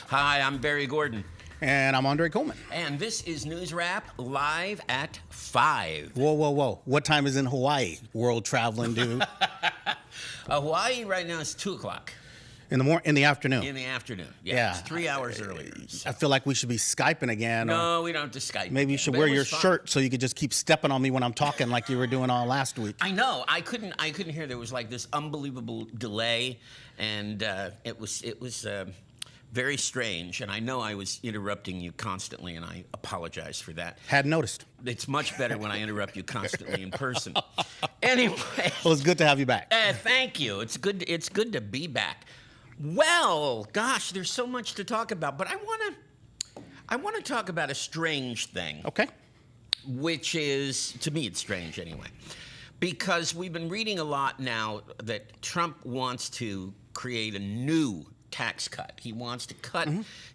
Hi, I'm Barry Gordon. And I'm Andre Coleman. And this is NewsRap live at 5. Whoa, whoa, whoa. What time is in Hawaii, world traveling dude? Hawaii right now is 2 o'clock. In the afternoon. In the afternoon, yeah. It's 3 hours earlier. I feel like we should be Skyping again. No, we don't have to Skype. Maybe you should wear your shirt so you could just keep stepping on me when I'm talking like you were doing all last week. I know. I couldn't hear. There was like this unbelievable delay, and it was very strange. And I know I was interrupting you constantly, and I apologize for that. Hadn't noticed. It's much better when I interrupt you constantly in person. Anyway. Well, it's good to have you back. Thank you. It's good to be back. Well, gosh, there's so much to talk about, but I want to talk about a strange thing. Okay. Which is, to me, it's strange anyway, because we've been reading a lot now that Trump wants to create a new tax cut. He wants to cut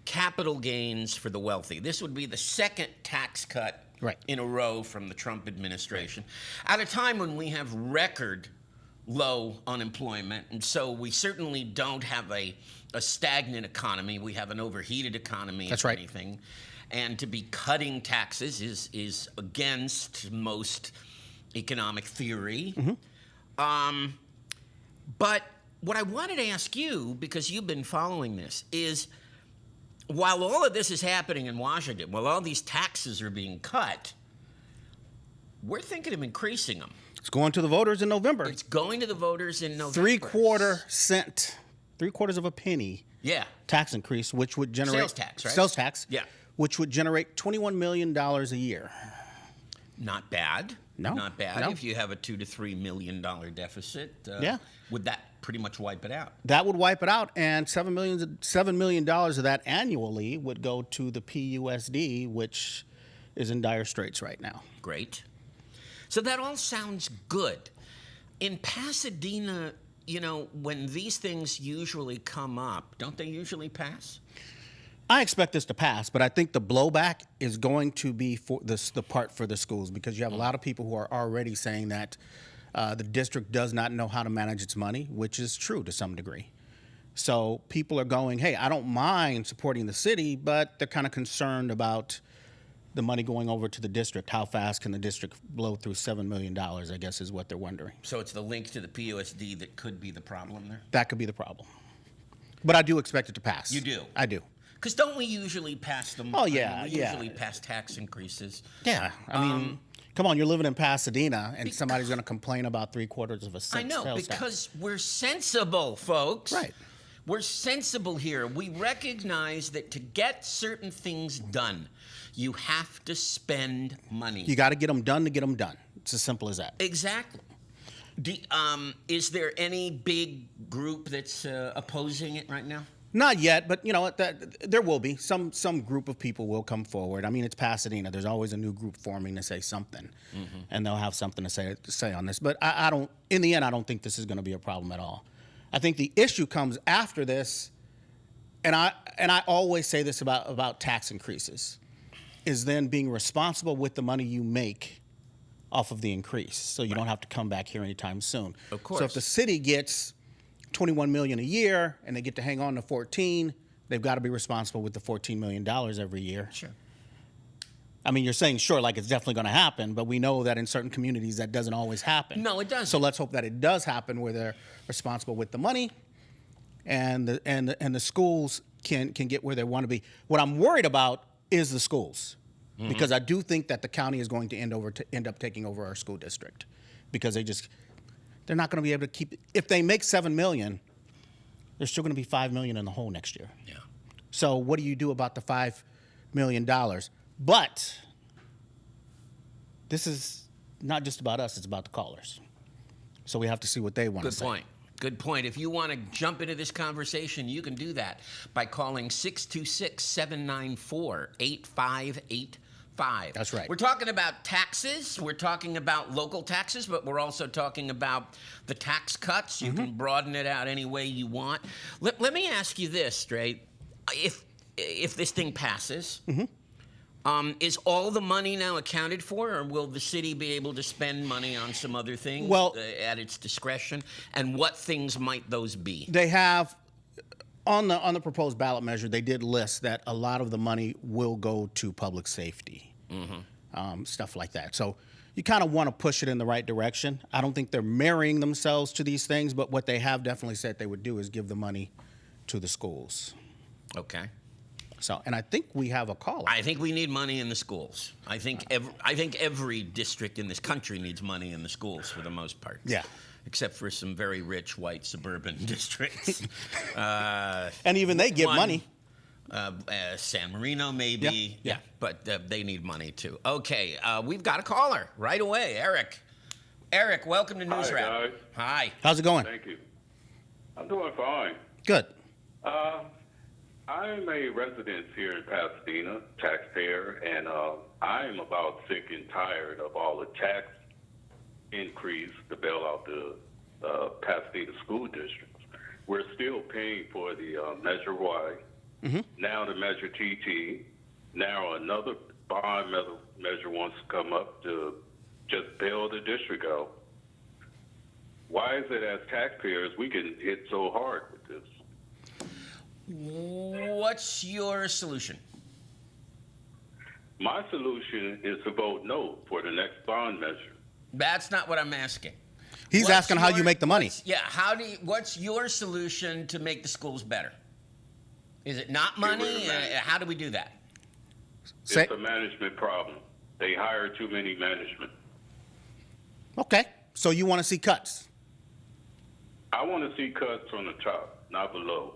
capital gains for the wealthy. This would be the second tax cut in a row from the Trump administration, at a time when we have record low unemployment, and so we certainly don't have a stagnant economy. We have an overheated economy, if anything. And to be cutting taxes is against most economic theory. But what I wanted to ask you, because you've been following this, is while all of this is happening in Washington, while all these taxes are being cut, we're thinking of increasing them. It's going to the voters in November. It's going to the voters in November. 3/4 cent, 3/4 of a penny. Yeah. Tax increase, which would generate sales tax, right? Sales tax. Yeah. Which would generate $21 million a year. Not bad. No. Not bad. No. If you have a $2 to $3 million deficit, would that pretty much wipe it out? That would wipe it out, and $7 million of that annually would go to the PUSD, which is in dire straits right now. Great. So that all sounds good. In Pasadena, you know, when these things usually come up, don't they usually pass? I expect this to pass, but I think the blowback is going to be for the part for the schools, because you have a lot of people who are already saying that the district does not know how to manage its money, which is true to some degree. So people are going, hey, I don't mind supporting the city, but they're kind of concerned about the money going over to the district. How fast can the district blow through $7 million, I guess, is what they're wondering. So it's the link to the PUSD that could be the problem there? That could be the problem. But I do expect it to pass. You do? I do. Because don't we usually pass them? Oh, yeah, I mean, we usually pass tax increases. Yeah. I mean, come on, you're living in Pasadena, and somebody's going to complain about 3/4 of a cent. I know, sales because tax. we're sensible, folks. Right. We're sensible here. We recognize that to get certain things done, you have to spend money. You got to get them done to get them done. It's as simple as that. Exactly. Is there any big group that's opposing it right now? Not yet, but you know what? There will be. Some group of people will come forward. I mean, it's Pasadena. There's always a new group forming to say something, and they'll have something to say on this. But I don't. In the end, I don't think this is going to be a problem at all. I think the issue comes after this, and I always say this about tax increases, is then being responsible with the money you make off of the increase, so you don't have to come back here anytime soon. Of course. So if the city gets $21 million a year and they get to hang on to 14, they've got to be responsible with the $14 million every year. Sure. I mean, you're saying sure, like it's definitely going to happen, but we know that in certain communities that doesn't always happen. No, it doesn't. So let's hope that it does happen where they're responsible with the money, and the schools can get where they want to be. What I'm worried about is the schools, because I do think that the county is going to end up taking over our school district, because they're not going to be able to keep. If they make $7 million, they're still going to be $5 million in the hole next year. Yeah. So what do you do about the $5 million? But this is not just about us; it's about the callers. So we have to see what they want to say. Good point. Good point. If you want to jump into this conversation, you can do that by calling 626-794-8585. That's right. We're talking about taxes. We're talking about local taxes, but we're also talking about the tax cuts. You can broaden it out any way you want. Let me ask you this, straight. If this thing passes, is all the money now accounted for, or will the city be able to spend money on some other things at its discretion? And what things might those be? They have On the proposed ballot measure, they did list that a lot of the money will go to public safety, stuff like that. So you kind of want to push it in the right direction. I don't think they're marrying themselves to these things, but what they have definitely said they would do is give the money to the schools. Okay. So, and I think we have a caller. I think we need money in the schools. I think every district in this country needs money in the schools for the most part. Yeah. Except for some very rich white suburban districts. And even they give money. San Marino, maybe. Yeah. But they need money too. Okay, we've got a caller right away. Eric. Eric, welcome to NewsRap. Hi, guys. Hi. How's it going? Thank you. I'm doing fine. Good. I'm a resident here in Pasadena, taxpayer, and I'm about sick and tired of all the tax increase to bail out the Pasadena school districts. We're still paying for the Measure Y, now the Measure TT, now another bond measure wants to come up to just bail the district out. Why is it as taxpayers we get hit so hard with this? What's your solution? My solution is to vote no for the next bond measure. That's not what I'm asking. He's asking how you make the money. What's your solution to make the schools better? Is it not money? How do we do that? It's a management problem. They hire too many management. Okay. So you want to see cuts? I want to see cuts from the top, not below.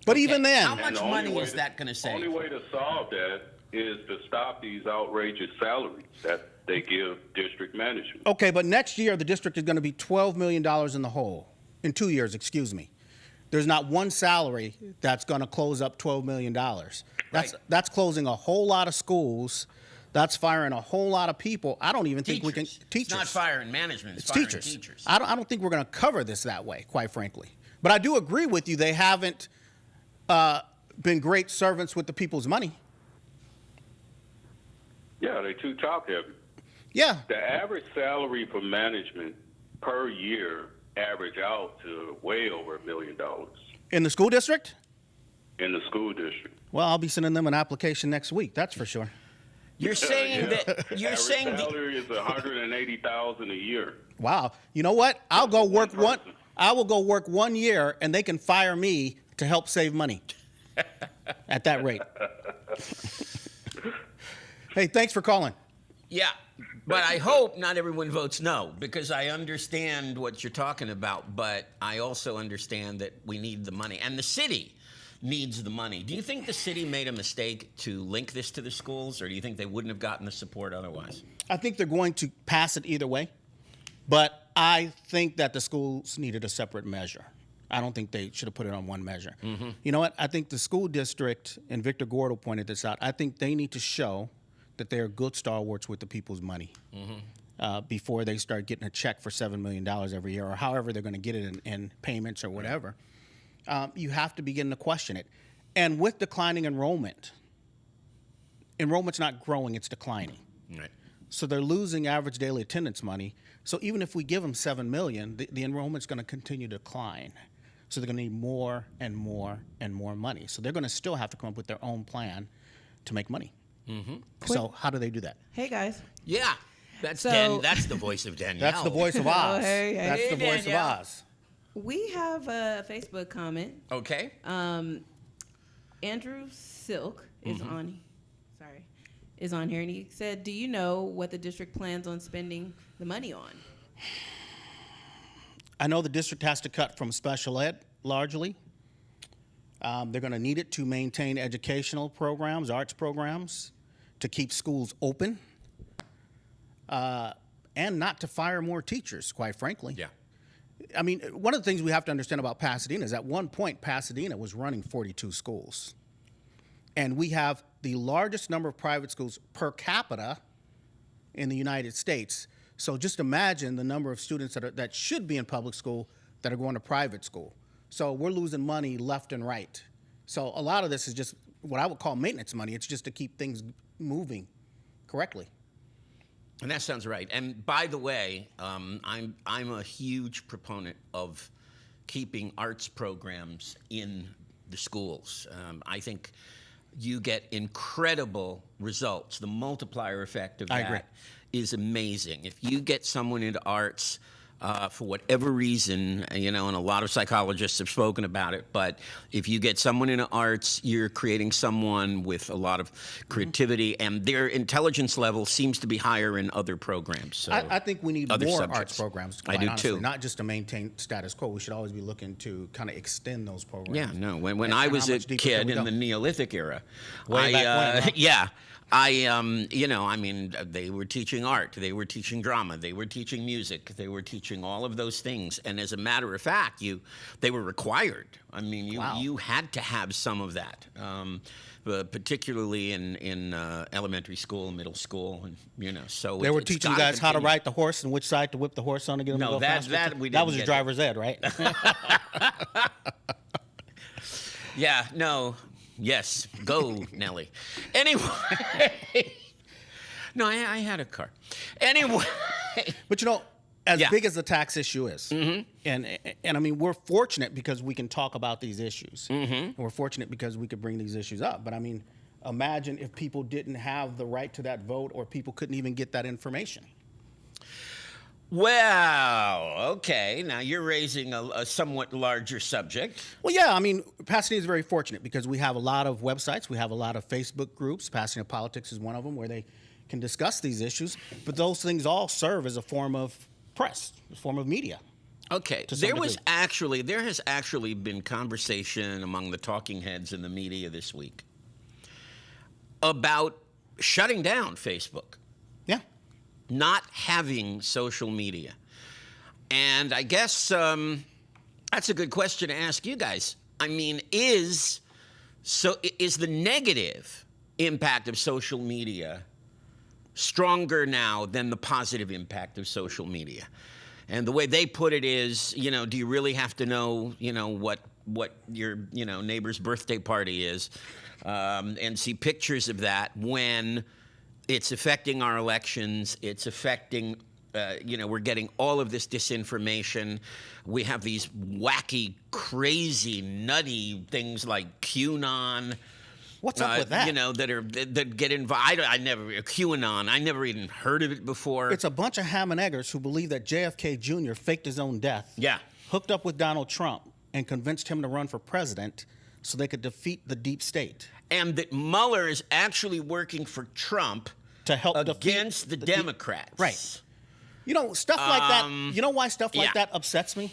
But even then, how much money is that going to save? The only way to solve that is to stop these outrageous salaries that they give district management. okay, but next year the district is going to be $12 million in the hole. In 2 years, excuse me. There's not one salary that's going to close up $12 million. That's closing a whole lot of schools. That's firing a whole lot of people. I don't even think we can. Teachers. It's not firing management. It's firing teachers. I don't think we're going to cover this that way, quite frankly. But I do agree with you. They haven't been great servants with the people's money. Yeah, they're too top heavy. Yeah. The average salary for management per year average out to way over $1 million In the school district? in the school district. Well, I'll be sending them an application next week. That's for sure. You're saying that you're Average saying salary is $180,000 a year. Wow. You know what? I'll go work One person. I will go work 1 year, and they can fire me to help save money at that rate. Hey, thanks for calling. Yeah, but I hope not everyone votes no, because I understand what you're talking about, but I also understand that we need the money, and the city needs the money. Do you think the city made a mistake to link this to the schools, or do you think they wouldn't have gotten the support otherwise? I think they're going to pass it either way, but I think that the schools needed a separate measure. I don't think they should have put it on one measure. You know what? I think the school district, and Victor Gordo pointed this out, I think they need to show that they're good stalwarts with the people's money before they start getting a check for $7 million every year, or however they're going to get it in payments or whatever. You have to begin to question it. And with declining enrollment's not growing, it's declining. Right. So they're losing average daily attendance money. So even if we give them $7 million, the enrollment's going to continue to decline. So they're going to need more and more and more money. So they're going to still have to come up with their own plan to make money. So how do they do that? Hey guys. Yeah, that's that's the voice of Danielle. That's the voice of Oz. Oh, hey, hey. That's the Hey, voice Danielle. of Oz. We have a Facebook comment. Okay. Andrew Silk is on here, and he said, "Do you know what the district plans on spending the money on?" I know the district has to cut from special ed largely. They're going to need it to maintain educational programs, arts programs, to keep schools open, and not to fire more teachers, quite frankly. Yeah. I mean, one of the things we have to understand about Pasadena is at one point, Pasadena was running 42 schools. And we have the largest number of private schools per capita in the United States. So just imagine the number of students that should be in public school that are going to private school. So we're losing money left and right. So a lot of this is just what I would call maintenance money. It's just to keep things moving correctly. And that sounds right. And by the way, I'm a huge proponent of keeping arts programs in the schools. I think you get incredible results. The multiplier effect of I agree. that is amazing. If you get someone into arts, for whatever reason, and a lot of psychologists have spoken about it, but if you get someone into arts, you're creating someone with a lot of creativity, and their intelligence level seems to be higher in other programs. So I think we need other more subjects. arts programs. I do honestly, too. Not just to maintain status quo. We should always be looking to kind of extend those programs. Yeah, no. When And I how was a much deeper kid can we in go? the Neolithic era, Way back when, huh? yeah, they were teaching art, they were teaching drama, they were teaching music, they were teaching all of those things. And as a matter of fact, they were required. I mean, Wow. you had to have some of that, particularly in elementary school, middle school, and So They were it's teaching you gotta guys how to continue. ride the horse and which side to whip the horse on to get them No, to go that- faster. that we That didn't was your get driver's ed, right? Yeah, no, yes, go, Nelly. Anyway, no, I had a car. Anyway, But as Yeah. big as the tax issue is, and I mean, we're fortunate because we can talk about these issues. And we're fortunate because we could bring these issues up. But I mean, imagine if people didn't have the right to that vote, or people couldn't even get that information. well, okay, now you're raising a somewhat larger subject. Well, yeah, I mean, Pasadena is very fortunate because we have a lot of websites, we have a lot of Facebook groups. Pasadena Politics is one of them where they can discuss these issues. But those things all serve as a form of press, a form of media. Okay, To some there has actually been conversation among the talking heads in the media this week about shutting down Facebook, Yeah. not having social media. And I guess that's a good question to ask you guys. I mean, is the negative impact of social media stronger now than the positive impact of social media? And the way they put it is, do you really have to know, what your, neighbor's birthday party is, and see pictures of that when it's affecting our elections, it's affecting, we're getting all of this disinformation. We have these wacky, crazy, nutty things like QAnon. What's up with that? That get involved. QAnon. I never even heard of it before. It's a bunch of ham and eggers who believe that JFK Jr. faked his own death, Yeah. hooked up with Donald Trump, and convinced him to run for president so they could defeat the deep state. And that Mueller is actually working for Trump To help against the defeat the deep- Democrats. Right. Stuff like that. You know why stuff like yeah. that upsets me?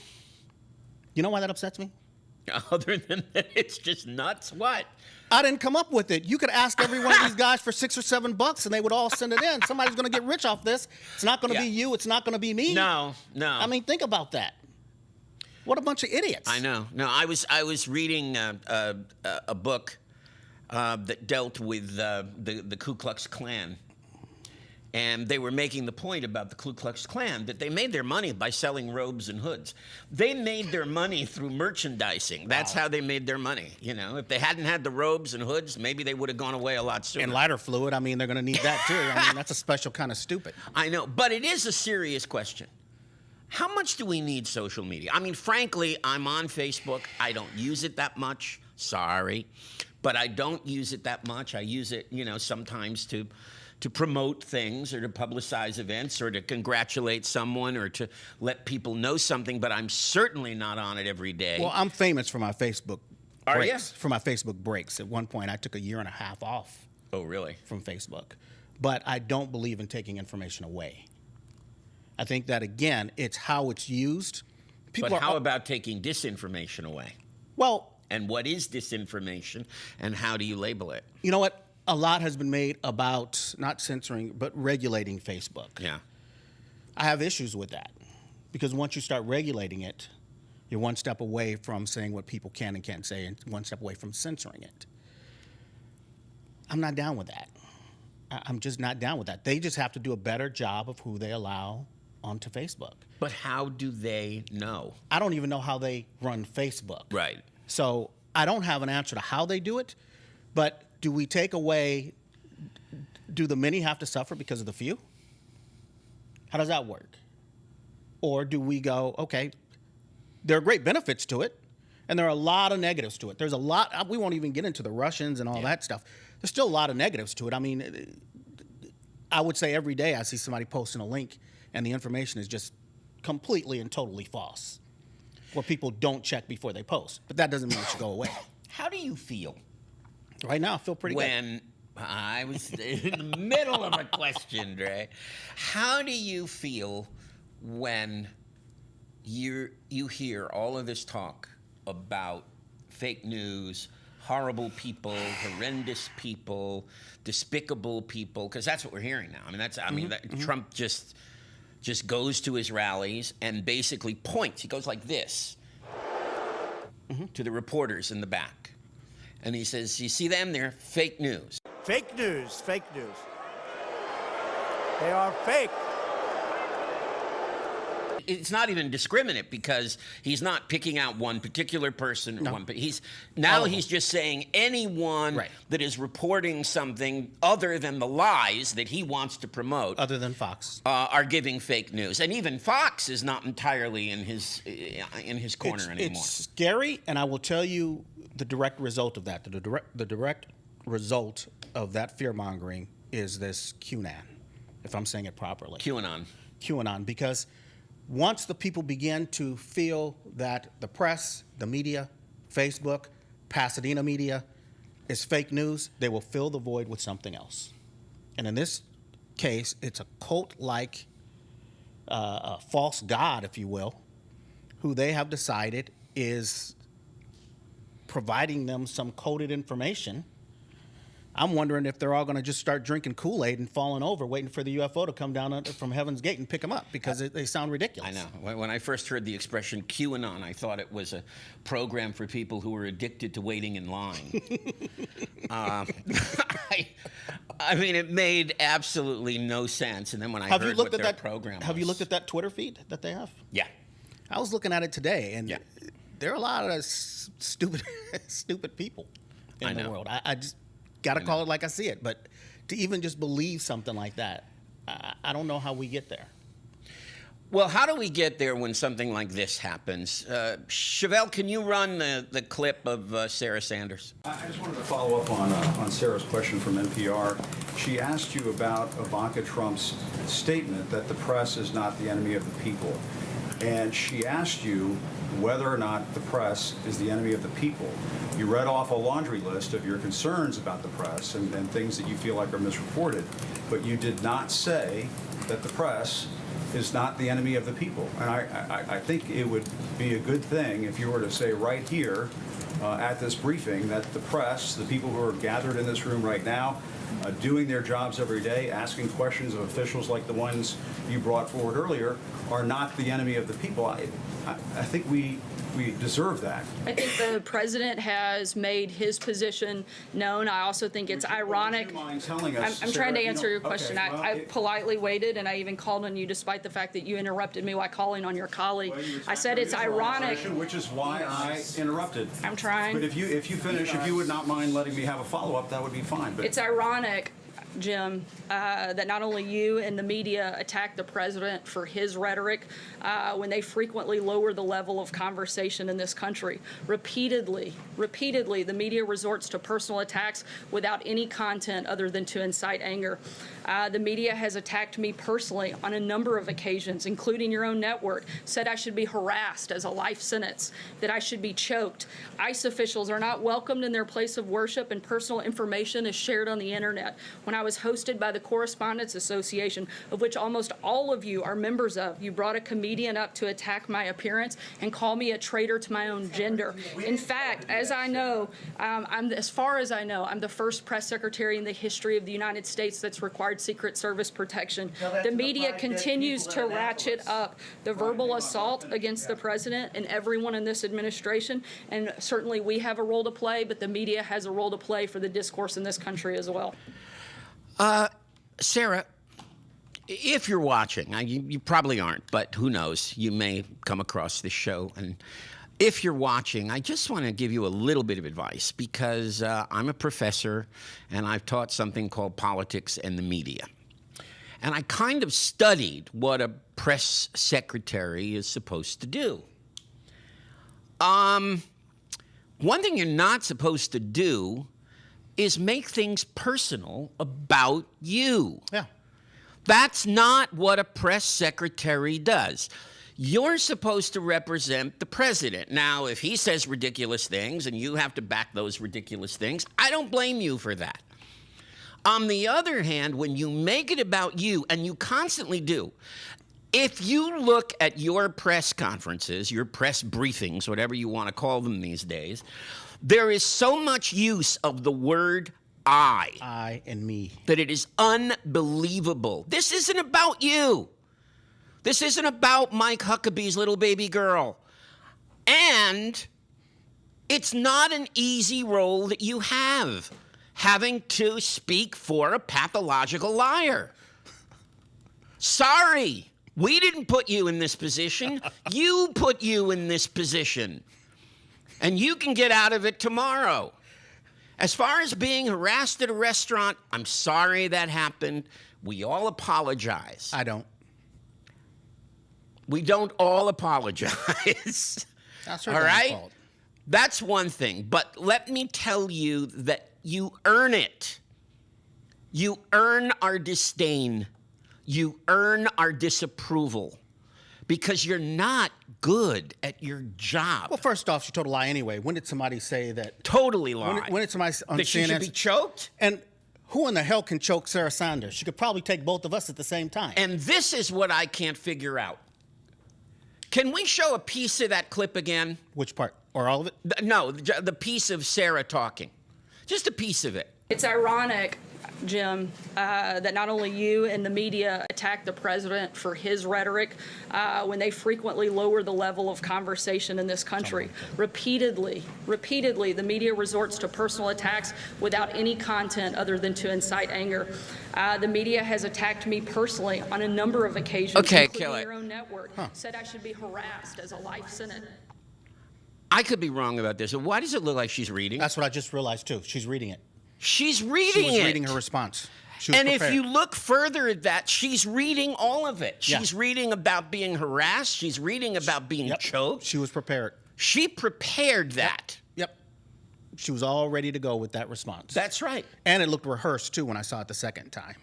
You know why that upsets me? Other than that, it's just nuts. What? I didn't come up with it. You could ask every one of these guys for $6 or $7 and they would all send it in. Somebody's going to get rich off this. It's not going to Yeah. be you. It's not going to be me. No. I mean, think about that. What a bunch of idiots. I know. No, I was reading a book that dealt with the Ku Klux Klan. And they were making the point about the Ku Klux Klan that they made their money by selling robes and hoods. They made their money through merchandising. That's how they made their money. If they hadn't had the robes and hoods, maybe they would have gone away a lot sooner. And lighter fluid, I mean, they're going to need that too. I mean, that's a special kind of stupid. I know, but it is a serious question. How much do we need social media? I mean, frankly, I'm on Facebook. I don't use it that much. Sorry. But I don't use it that much. I use it, sometimes to promote things or to publicize events or to congratulate someone or to let people know something, but I'm certainly not on it every day. Well, I'm famous for my Facebook Are breaks. ya? For my Facebook breaks. At one point, I took a year and a half off Oh, really? from Facebook. But I don't believe in taking information away. I think that, again, it's how it's used. But how about taking disinformation away? Well, And what is disinformation and how do you label it? you know what? A lot has been made about not censoring, but regulating Facebook. Yeah. I have issues with that because once you start regulating it, you're one step away from saying what people can and can't say and one step away from censoring it. I'm not down with that. I'm just not down with that. They just have to do a better job of who they allow onto Facebook. But how do they know? I don't even know how they run Facebook. Right. So I don't have an answer to how they do it, but do we take away, do the many have to suffer because of the few? How does that work? Or do we go, okay, there are great benefits to it, and there are a lot of negatives to it. There's a lot. We won't even get into the Russians and all that stuff. There's still a lot of negatives to it. I mean, I would say every day I see somebody posting a link, and the information is just completely and totally false, where people don't check before they post. But that doesn't mean it should go away. How do you feel Right now, I feel pretty good. when I was in the middle of a question, Dre? How do you feel when you hear all of this talk about fake news, horrible people, horrendous people, despicable people? Because that's what we're hearing now. I mean, Trump just goes to his rallies and basically points. He goes like this to the reporters in the back. And he says, you see them? They're fake news. Fake news, fake news. They are fake. It's not even discriminate because he's not picking out one particular person. No. He's just saying anyone that is reporting something other than the lies that he wants to promote, Other than Fox. are giving fake news. And even Fox is not entirely in his corner anymore. It's scary, and I will tell you the direct result of that. The direct result of that fear-mongering is this QAnon, if I'm saying it properly. QAnon, because once the people begin to feel that the press, the media, Facebook, Pasadena media is fake news, they will fill the void with something else. And in this case, it's a cult-like a false god, if you will, who they have decided is providing them some coded information. I'm wondering if they're all going to just start drinking Kool-Aid and falling over, waiting for the UFO to come down from Heaven's Gate and pick them up because they sound ridiculous. I know. When I first heard the expression QAnon, I thought it was a program for people who were addicted to waiting in line. I mean, it made absolutely no sense. And then when I heard what their program was. Have you looked at that Twitter feed that they have? Yeah. I was looking at it today, and there are a lot of stupid people in the world. I just got to call it like I see it. But to even just believe something like that, I don't know how we get there. Well, how do we get there when something like this happens? Chevelle, can you run the clip of Sarah Sanders? I just wanted to follow up on Sarah's question from NPR. She asked you about Ivanka Trump's statement that the press is not the enemy of the people. And she asked you whether or not the press is the enemy of the people. You read off a laundry list of your concerns about the press and things that you feel like are misreported, but you did not say that the press is not the enemy of the people. And I think it would be a good thing if you were to say right here at this briefing that the press, the people who are gathered in this room right now, doing their jobs every day, asking questions of officials like the ones you brought forward earlier, are not the enemy of the people. I think we deserve that. I think the president has made his position known. I also think it's ironic. Would you mind telling us, I'm Sarah, trying to answer your question. Okay, well, I politely waited, and I even called on you despite the fact that you interrupted me while calling on your colleague. Well, I said it's ironic. Which is why I interrupted. I'm trying. But if you finish, if you would not mind letting me have a follow-up, that would be fine. But It's ironic, Jim, that not only you and the media attack the president for his rhetoric when they frequently lower the level of conversation in this country. Repeatedly, the media resorts to personal attacks without any content other than to incite anger. The media has attacked me personally on a number of occasions, including your own network, said I should be harassed as a life sentence, that I should be choked. ICE officials are not welcomed in their place of worship, and personal information is shared on the internet. When I was hosted by the Correspondents Association, of which almost all of you are members of, you brought a comedian up to attack my appearance and call me a traitor to my own gender. In fact, as I know, as far as I know, I'm the first press secretary in the history of the United States that's required Secret Service protection. The media continues to ratchet up the verbal assault against the president and everyone in this administration, and certainly we have a role to play, but the media has a role to play for the discourse in this country as well. Sarah, if you're watching, you probably aren't, but who knows? You may come across this show. And if you're watching, I just want to give you a little bit of advice because I'm a professor and I've taught something called politics and the media. And I kind of studied what a press secretary is supposed to do. One thing you're not supposed to do is make things personal about you. Yeah. That's not what a press secretary does. You're supposed to represent the president. Now, if he says ridiculous things and you have to back those ridiculous things, I don't blame you for that. On the other hand, when you make it about you, and you constantly do, if you look at your press conferences, your press briefings, whatever you want to call them these days, there is so much use of the word I and me. that it is unbelievable. This isn't about you. This isn't about Mike Huckabee's little baby girl. And it's not an easy role that you have, having to speak for a pathological liar. Sorry, we didn't put you in this position. You put you in this position. And you can get out of it tomorrow. As far as being harassed at a restaurant, I'm sorry that happened. We all apologize. I don't. We don't all apologize. That's her all damn right? fault. That's one thing. But let me tell you that you earn it. You earn our disdain. You earn our disapproval. Because you're not good at your job. Well, first off, she told a lie anyway. When did somebody say that? Totally lie. When did somebody on that she should CNN be choked? And who in the hell can choke Sarah Sanders? She could probably take both of us at the same time. And this is what I can't figure out. Can we show a piece of that clip again? Which part? Or all of it? No, the piece of Sarah talking. Just a piece of it. It's ironic, Jim, that not only you and the media attack the president for his rhetoric when they frequently lower the level of conversation in this country. Repeatedly, the media resorts to personal attacks without any content other than to incite anger. The media has attacked me personally on a number of occasions, Okay, including kill it. your own network, said I should be harassed as a life sentence. I could be wrong about this. Why does it look like she's reading? That's what I just realized too. She's reading it. She's reading She was it. reading her response. She was And prepared. if you look further at that, she's reading all of it. Yeah. She's reading about being harassed. She's reading about being Yep. choked. She was prepared. She prepared that. Yep. She was all ready to go with that response. That's right. And it looked rehearsed too when I saw it the second time.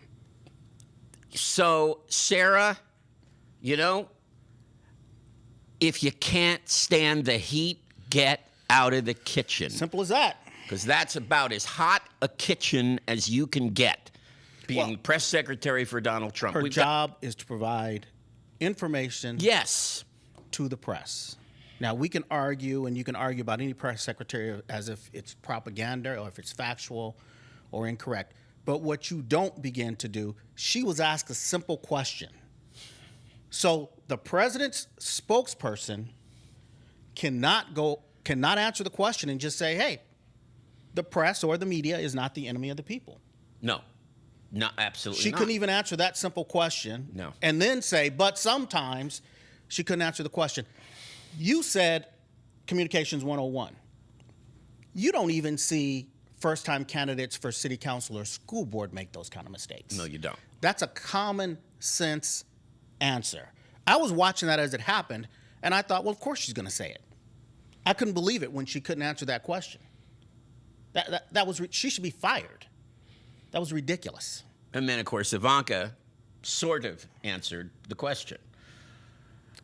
So, Sarah, you know, if you can't stand the heat, get out of the kitchen. Simple as that. Because that's about as hot a kitchen as you can get, being Well, press secretary for Donald Trump. Her We've got- job is to provide information yes. to the press. Now, we can argue, and you can argue about any press secretary as if it's propaganda or if it's factual or incorrect. But what you don't begin to do, she was asked a simple question. So the president's spokesperson cannot answer the question and just say, hey, the press or the media is not the enemy of the people. No. No, absolutely She not. couldn't even answer that simple question. No. And then say, but sometimes she couldn't answer the question. You said Communications 101. You don't even see first-time candidates for city council or school board make those kind of mistakes. No, you don't. That's a common sense answer. I was watching that as it happened, and I thought, well, of course she's going to say it. I couldn't believe it when she couldn't answer that question. She should be fired. That was ridiculous. And then, of course, Ivanka sort of answered the question.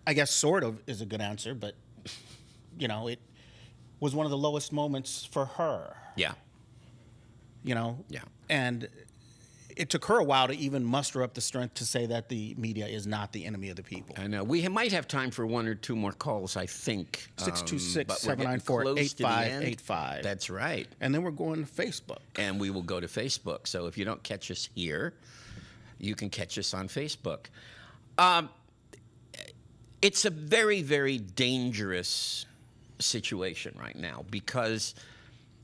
I guess sort of is a good answer, but, you know, it was one of the lowest moments for her, Yeah. you know? Yeah. And it took her a while to even muster up the strength to say that the media is not the enemy of the people. I know. We might have time for one or two more calls, I think. 626 but we're getting 794 close to the end. 8585. That's right. And then we're going to Facebook. And we will go to Facebook. So if you don't catch us here, you can catch us on Facebook. It's a very, very dangerous situation right now because,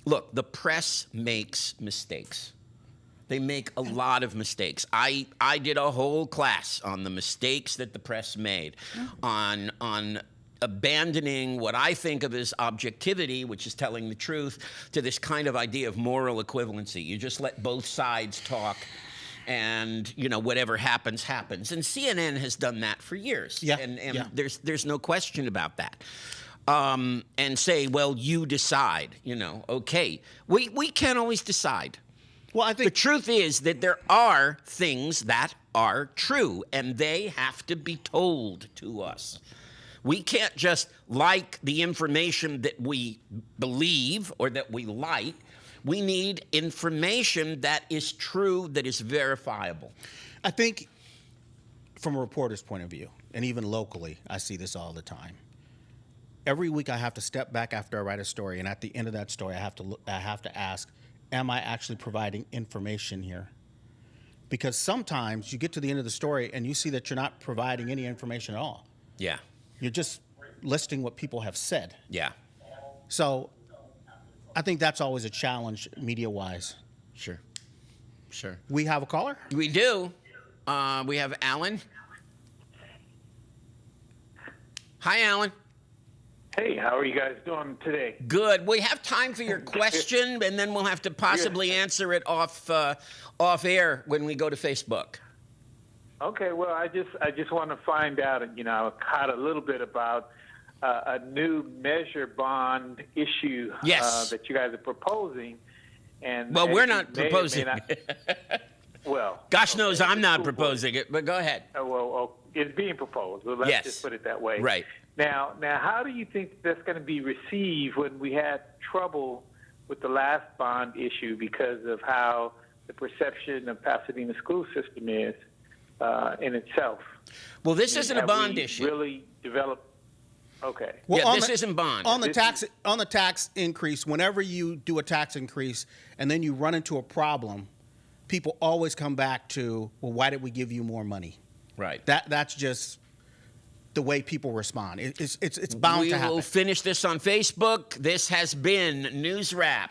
look, the press makes mistakes. They make a lot of mistakes. I did a whole class on the mistakes that the press made, on abandoning what I think of as objectivity, which is telling the truth, to this kind of idea of moral equivalency. You just let both sides talk, and you know whatever happens, happens. And CNN has done that for years. Yeah, And yeah. there's no question about that. and say, well, you decide, okay. We can't always decide. Well, I The think truth is that there are things that are true, and they have to be told to us. We can't just like the information that we believe or that we like. We need information that is true, that is verifiable. I think from a reporter's point of view, and even locally, I see this all the time. Every week I have to step back after I write a story, and at the end of that story, I have to ask, am I actually providing information here? Because sometimes you get to the end of the story and you see that you're not providing any information at all. Yeah, You're just listing what people have said. yeah, So I think that's always a challenge media-wise. sure. We have a caller? We do. We have Alan. Hi, Alan. Hey, how are you guys doing today? Good. We have time for your question, and then we'll have to possibly answer it off air when we go to Facebook. Okay, well, I just want to find out, I caught a little bit about a new measure bond issue Yes. that you guys are proposing. And Well, we're you not may or may proposing. not- well, Gosh knows okay, I'm the not school board- proposing it, but go ahead. It's being proposed. Well, let's Yes. just put it that way. Right. Now, how do you think that's going to be received when we had trouble with the last bond issue because of how the perception of Pasadena school system is in itself? Well, this isn't a Have bond we issue. Really developed? Okay. Well, Yeah, on this the- isn't bond. On the This tax increase, whenever you do a tax increase and then you run into a problem, people always come back to, well, why did we give you more money? Right. That's just the way people respond. It's bound We to will happen. finish this on Facebook. This has been NewsRap.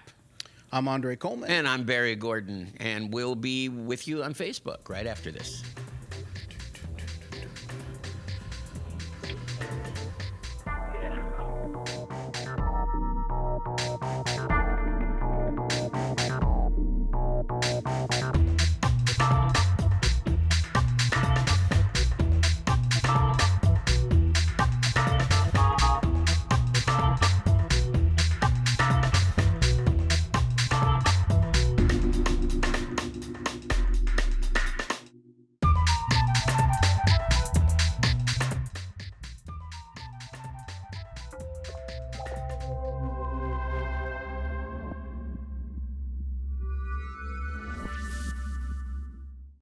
I'm Andre Coleman. And I'm Barry Gordon. And we'll be with you on Facebook right after this.